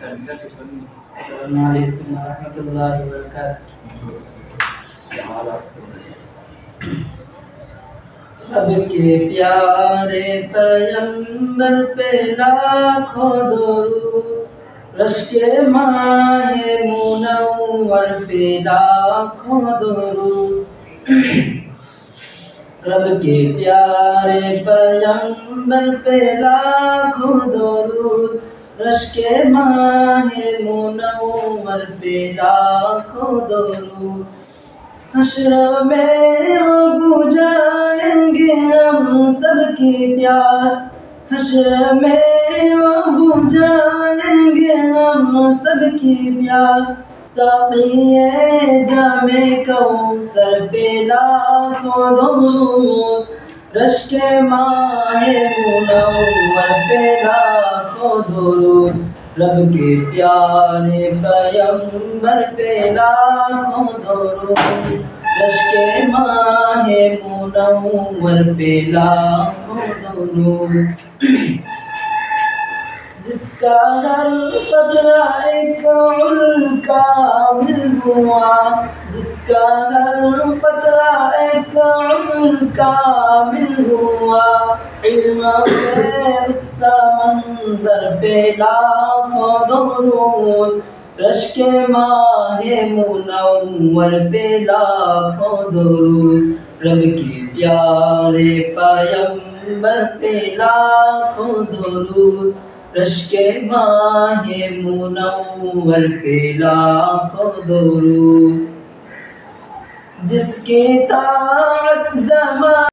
السلام علیکم ورحمۃ اللہ وبرکاتہ۔ رب کے پیارے پیغمبر پہ لاکھوں درود، رشک ماہ منور پہ لاکھوں درود۔ رب کے پیارے پیغمبر پہ لاکھوں درود، رشک ماہ منور پہ لاکھوں درود۔ حشر میں وہ بجھائیں گے ہم سب کی پیاس، حشر میں وہ بجھائیں گے ہم سب کی پیاس۔ ساقی جام کوثر پہ لاکھوں درود، رشک ماہ منور پہ لاکھوں درود۔ رب کے پیارے پیغمبر پہ لاکھوں درود، رشک ماہ منور پہ لاکھوں درود۔ جس کا ہر قطرہ ایک علم کامل ہوا، جس کا ہر قطرہ ایک علم کامل ہوا، علم کے اس سمندر پہ لاکھوں درود، رشک ماہ منور پہ لاکھوں درود۔ رب کے پیارے پیغمبر پہ لاکھوں درود، رشک ماہ منور پہ لاکھوں درود۔ جس کی طاعت زمان